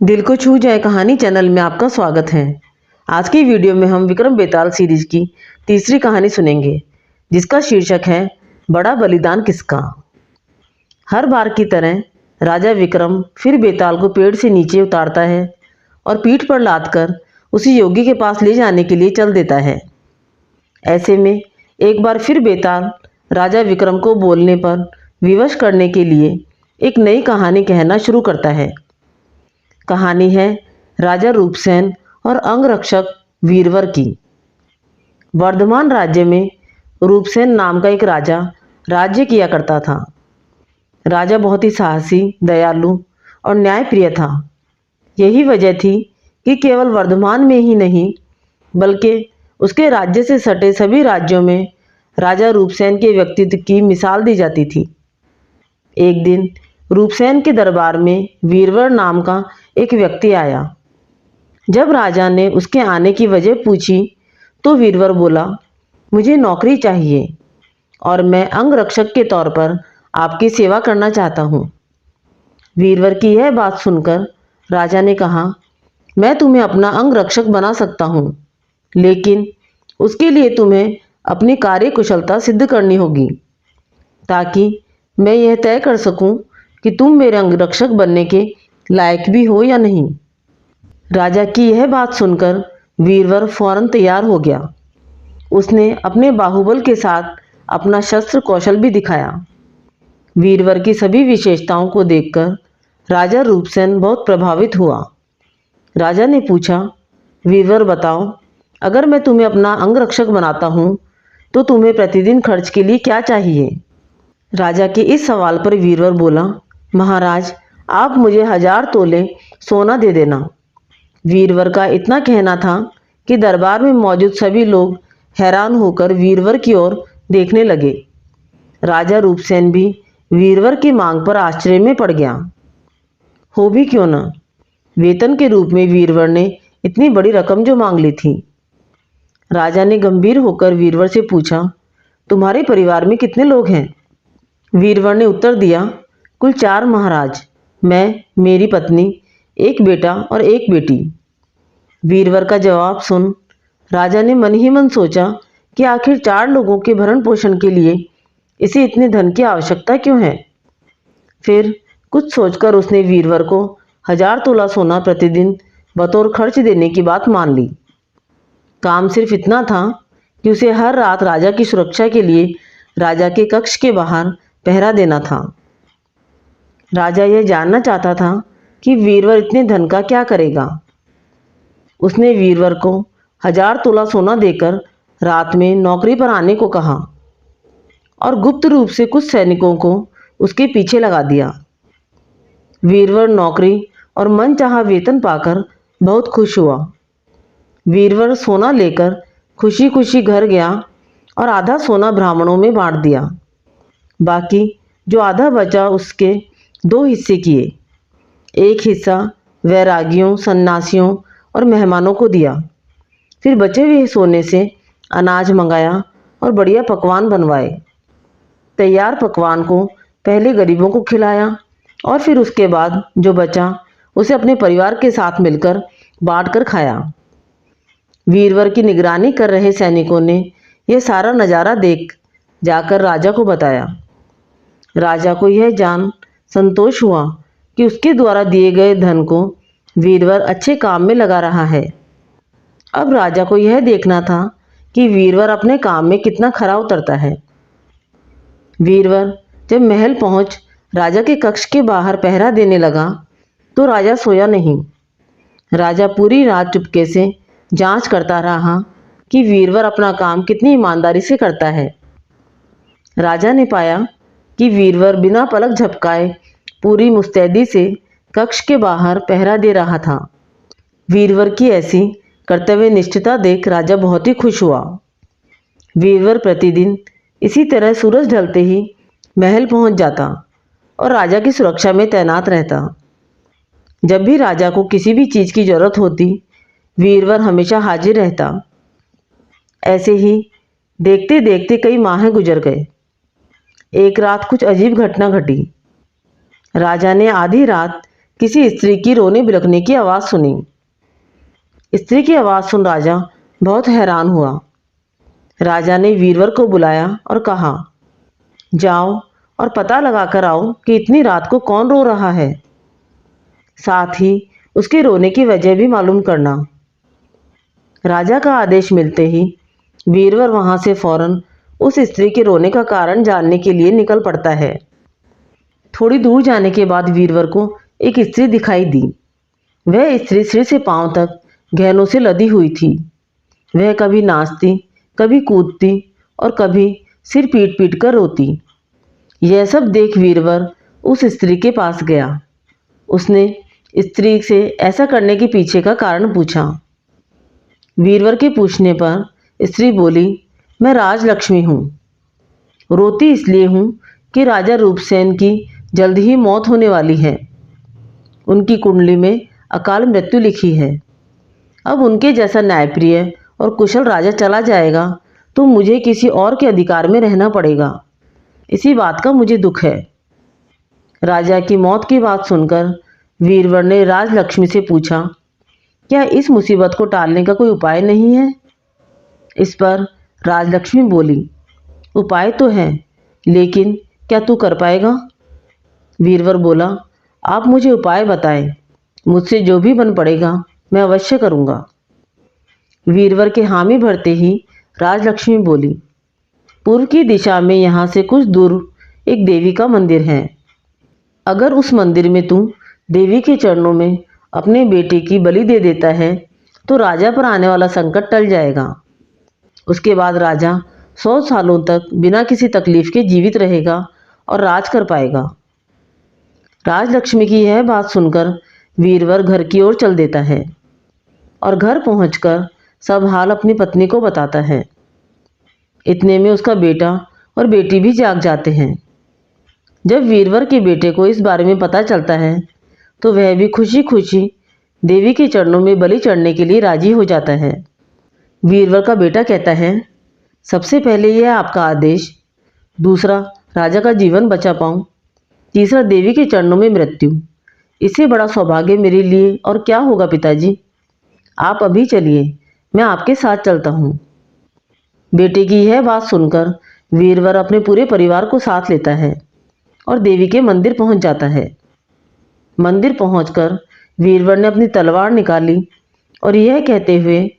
दिल को छू जाए कहानी चैनल में आपका स्वागत है। आज की वीडियो में हम विक्रम बेताल सीरीज की तीसरी कहानी सुनेंगे, जिसका शीर्षक है बड़ा बलिदान किसका। हर बार की तरह राजा विक्रम फिर बेताल को पेड़ से नीचे उतारता है और पीठ पर लादकर उसे योगी के पास ले जाने के लिए चल देता है। ऐसे में एक बार फिर बेताल राजा विक्रम को बोलने पर विवश करने के लिए एक नई कहानी कहना शुरू करता है। कहानी है राजा रूपसेन और अंगरक्षक वीरवर की। वर्धमान राज्य में रूपसेन नाम का एक राजा राज्य किया करता था। राजा बहुत ही साहसी, दयालु और न्यायप्रिय था। यही वजह थी कि केवल वर्धमान में ही नहीं बल्कि उसके राज्य से सटे सभी राज्यों में राजा रूपसेन के व्यक्तित्व की मिसाल दी जाती थी। एक दिन रूपसेन के दरबार में वीरवर नाम का एक व्यक्ति आया। जब राजा ने उसके आने की वजह पूछी तो वीरवर बोला, मुझे नौकरी चाहिए और मैं अंगरक्षक के तौर पर आपकी सेवा करना चाहता हूँ। वीरवर की यह बात सुनकर राजा ने कहा, मैं तुम्हें अपना अंगरक्षक बना सकता हूँ, लेकिन उसके लिए तुम्हें अपनी कार्यकुशलता सिद्ध करनी होगी ताकि मैं यह तय कर सकूं कि तुम मेरे अंगरक्षक बनने के लायक भी हो या नहीं। राजा की यह बात सुनकर वीरवर फौरन तैयार हो गया। उसने अपने बाहुबल के साथ अपना शस्त्र कौशल भी दिखाया। वीरवर की सभी विशेषताओं को देखकर राजा रूपसेन बहुत प्रभावित हुआ। राजा ने पूछा, वीरवर बताओ, अगर मैं तुम्हें अपना अंगरक्षक बनाता हूँ तो तुम्हें प्रतिदिन खर्च के लिए क्या चाहिए। राजा के इस सवाल पर वीरवर बोला, महाराज, आप मुझे 1000 तोले सोना दे देना। वीरवर का इतना कहना था कि दरबार में मौजूद सभी लोग हैरान होकर वीरवर की ओर देखने लगे। राजा रूपसेन भी वीरवर की मांग पर आश्चर्य में पड़ गया। हो भी क्यों न, वेतन के रूप में वीरवर ने इतनी बड़ी रकम जो मांग ली थी। राजा ने गंभीर होकर वीरवर से पूछा, तुम्हारे परिवार में कितने लोग हैं। वीरवर ने उत्तर दिया, कुल 4 महाराज, मैं, मेरी पत्नी, एक बेटा और एक बेटी। वीरवर का जवाब सुन राजा ने मन ही मन सोचा कि आखिर 4 लोगों के भरण पोषण के लिए इसे इतने धन की आवश्यकता क्यों है। फिर कुछ सोचकर उसने वीरवर को 1000 तोला सोना प्रतिदिन बतौर खर्च देने की बात मान ली। काम सिर्फ इतना था कि उसे हर रात राजा की सुरक्षा के लिए राजा के कक्ष के बाहर पहरा देना था। राजा यह जानना चाहता था कि वीरवर इतने धन का क्या करेगा। उसने वीरवर को 1000 तोला सोना देकर रात में नौकरी पर आने को कहा और गुप्त रूप से कुछ सैनिकों को उसके पीछे लगा दिया। वीरवर नौकरी और मनचाहा वेतन पाकर बहुत खुश हुआ। वीरवर सोना लेकर खुशी खुशी घर गया और आधा सोना ब्राह्मणों में बांट दिया। बाकी जो आधा बचा उसके 2 हिस्से किए। एक हिस्सा वैरागियों, सन्यासियों और मेहमानों को दिया। फिर बचे हुए सोने से अनाज मंगाया और बढ़िया पकवान बनवाए। तैयार पकवान को पहले गरीबों को खिलाया और फिर उसके बाद जो बचा उसे अपने परिवार के साथ मिलकर बांट कर खाया। वीरवर की निगरानी कर रहे सैनिकों ने यह सारा नज़ारा देख जाकर राजा को बताया। राजा को यह जान संतोष हुआ कि उसके द्वारा दिए गए धन को वीरवर अच्छे काम में लगा रहा है। अब राजा को यह देखना था कि वीरवर अपने काम में कितना खरा उतरता है। वीरवर जब महल पहुंच राजा के कक्ष के बाहर पहरा देने लगा तो राजा सोया नहीं। राजा पूरी रात चुपके से जांच करता रहा कि वीरवर अपना काम कितनी ईमानदारी से करता है। राजा ने पाया कि वीरवर बिना पलक झपकाए पूरी मुस्तैदी से कक्ष के बाहर पहरा दे रहा था। वीरवर की ऐसी कर्तव्य निष्ठता देख राजा बहुत ही खुश हुआ। वीरवर प्रतिदिन इसी तरह सूरज ढलते ही महल पहुंच जाता और राजा की सुरक्षा में तैनात रहता। जब भी राजा को किसी भी चीज़ की जरूरत होती, वीरवर हमेशा हाजिर रहता। ऐसे ही देखते देखते कई माह गुजर गए। एक रात कुछ अजीब घटना घटी। राजा ने आधी रात किसी स्त्री की रोने बिलखने की आवाज़ सुनी। स्त्री की आवाज़ सुन राजा बहुत हैरान हुआ। राजा ने वीरवर को बुलाया और कहा, जाओ और पता लगा कर आओ कि इतनी रात को कौन रो रहा है। साथ ही उसके रोने की वजह भी मालूम करना। राजा का आदेश मिलते ही वीरवर वहां से फौरन उस स्त्री के रोने का कारण जानने के लिए निकल पड़ता है। थोड़ी दूर जाने के बाद वीरवर को एक स्त्री दिखाई दी। वह स्त्री सिर से पांव तक गहनों से लदी हुई थी। वह कभी नाचती, कभी कूदती और कभी सिर पीट पीट कर रोती। यह सब देख वीरवर उस स्त्री के पास गया। उसने स्त्री से ऐसा करने के पीछे का कारण पूछा। वीरवर के पूछने पर स्त्री बोली, मैं राजलक्ष्मी हूँ। रोती इसलिए हूँ कि राजा रूपसेन की जल्द ही मौत होने वाली है। उनकी कुंडली में अकाल मृत्यु लिखी है। अब उनके जैसा न्यायप्रिय और कुशल राजा चला जाएगा तो मुझे किसी और के अधिकार में रहना पड़ेगा। इसी बात का मुझे दुख है। राजा की मौत की बात सुनकर वीरवर ने राजलक्ष्मी से पूछा, क्या इस मुसीबत को टालने का कोई उपाय नहीं है? इस पर राजलक्ष्मी बोली, उपाय तो है, लेकिन क्या तू कर पाएगा? वीरवर बोला, आप मुझे उपाय बताएं। मुझसे जो भी बन पड़ेगा मैं अवश्य करूँगा। वीरवर के हामी भरते ही राजलक्ष्मी बोली, पूर्व की दिशा में यहाँ से कुछ दूर एक देवी का मंदिर है। अगर उस मंदिर में तू देवी के चरणों में अपने बेटे की बलि दे देता है तो राजा पर आने वाला संकट टल जाएगा। उसके बाद राजा 100 सालों तक बिना किसी तकलीफ के जीवित रहेगा और राज कर पाएगा। राजलक्ष्मी की यह बात सुनकर वीरवर घर की ओर चल देता है और घर पहुंचकर सब हाल अपनी पत्नी को बताता है। इतने में उसका बेटा और बेटी भी जाग जाते हैं। जब वीरवर के बेटे को इस बारे में पता चलता है तो वह भी खुशी खुशी देवी के चरणों में बलि चढ़ने के लिए राजी हो जाता है। वीरवर का बेटा कहता है, सबसे पहले यह आपका आदेश, दूसरा राजा का जीवन बचा पाऊँ, तीसरा देवी के चरणों में मृत्यु। इससे बड़ा सौभाग्य मेरे लिए और क्या होगा पिताजी? आप अभी चलिए, मैं आपके साथ चलता हूँ। बेटे की यह बात सुनकर वीरवर अपने पूरे परिवार को साथ लेता है और देवी के मंदिर पहुंच जाता है। मंदिर पहुंचकर वीरवर ने अपनी तलवार निकाली और यह कहते हुए,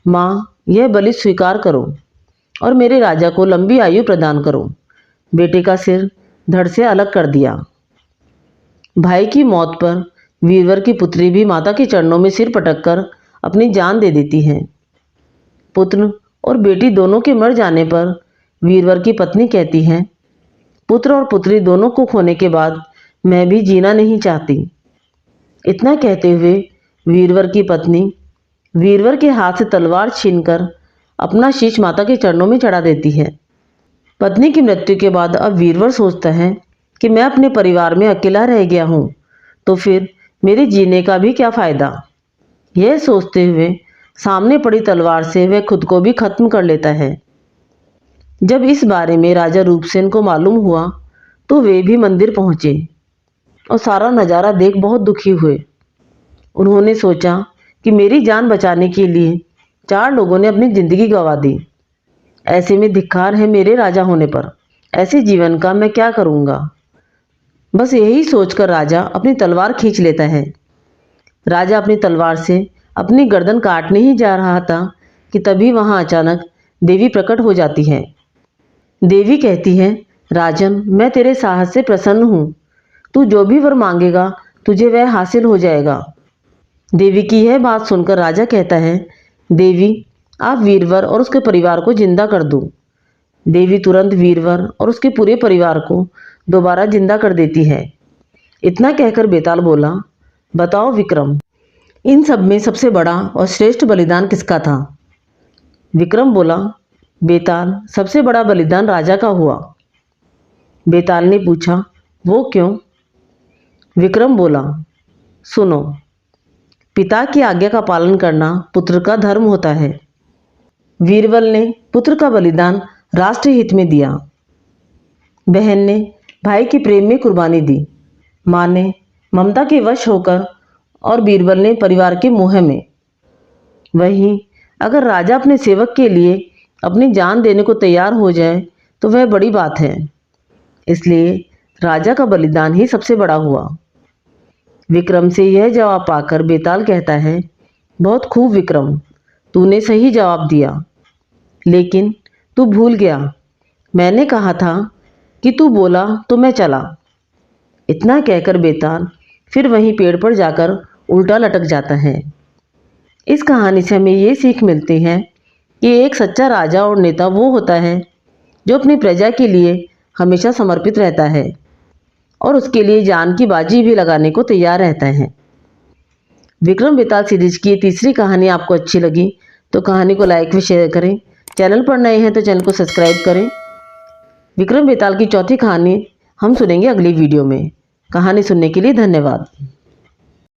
माँ, यह बलि स्वीकार करो और मेरे राजा को लंबी आयु प्रदान करो, बेटे का सिर धड़ से अलग कर दिया। भाई की मौत पर वीरवर की पुत्री भी माता के चरणों में सिर पटककर अपनी जान दे देती है। पुत्र और बेटी दोनों के मर जाने पर वीरवर की पत्नी कहती है, पुत्र और पुत्री दोनों को खोने के बाद मैं भी जीना नहीं चाहती। इतना कहते हुए वीरवर की पत्नी वीरवर के हाथ से तलवार छीनकर अपना शीश माता के चरणों में चढ़ा देती है। पत्नी की मृत्यु के बाद अब वीरवर सोचता है कि मैं अपने परिवार में अकेला रह गया हूँ, तो फिर मेरे जीने का भी क्या फ़ायदा। यह सोचते हुए सामने पड़ी तलवार से वह खुद को भी खत्म कर लेता है। जब इस बारे में राजा रूपसेन को मालूम हुआ तो वे भी मंदिर पहुँचे और सारा नज़ारा देख बहुत दुखी हुए। उन्होंने सोचा कि मेरी जान बचाने के लिए 4 लोगों ने अपनी ज़िंदगी गंवा दी। ऐसे में धिक्कार है मेरे राजा होने पर। ऐसे जीवन का मैं क्या करूँगा। बस यही सोचकर राजा अपनी तलवार खींच लेता है। राजा अपनी तलवार से अपनी गर्दन काटने ही जा रहा था कि तभी वहाँ अचानक देवी प्रकट हो जाती है। देवी कहती है, राजन, मैं तेरे साहस से प्रसन्न हूँ। तू जो भी वर मांगेगा तुझे वह हासिल हो जाएगा। देवी की यह बात सुनकर राजा कहता है, देवी, आप वीरवर और उसके परिवार को जिंदा कर दो। देवी तुरंत वीरवर और उसके पूरे परिवार को दोबारा जिंदा कर देती है। इतना कहकर बेताल बोला, बताओ विक्रम, इन सब में सबसे बड़ा और श्रेष्ठ बलिदान किसका था? विक्रम बोला, बेताल, सबसे बड़ा बलिदान राजा का हुआ। बेताल ने पूछा, वो क्यों? विक्रम बोला, सुनो, पिता की आज्ञा का पालन करना पुत्र का धर्म होता है। वीरबल ने पुत्र का बलिदान राष्ट्रहित में दिया। बहन ने भाई के प्रेम में कुर्बानी दी। माँ ने ममता के वश होकर और बीरबल ने परिवार के मोह में। वहीं अगर राजा अपने सेवक के लिए अपनी जान देने को तैयार हो जाए तो वह बड़ी बात है। इसलिए राजा का बलिदान ही सबसे बड़ा हुआ। विक्रम से यह जवाब पाकर बेताल कहता है, बहुत खूब विक्रम, तूने सही जवाब दिया, लेकिन तू भूल गया, मैंने कहा था कि तू बोला तो मैं चला। इतना कहकर बेताल फिर वहीं पेड़ पर जाकर उल्टा लटक जाता है। इस कहानी से हमें ये सीख मिलती है कि एक सच्चा राजा और नेता वो होता है जो अपनी प्रजा के लिए हमेशा समर्पित रहता है और उसके लिए जान की बाजी भी लगाने को तैयार रहता है। विक्रम बेताल सीरीज की तीसरी कहानी आपको अच्छी लगी तो कहानी को लाइक व शेयर करें। चैनल पर नए हैं तो चैनल को सब्सक्राइब करें। विक्रम बेताल की चौथी कहानी हम सुनेंगे अगली वीडियो में। कहानी सुनने के लिए धन्यवाद।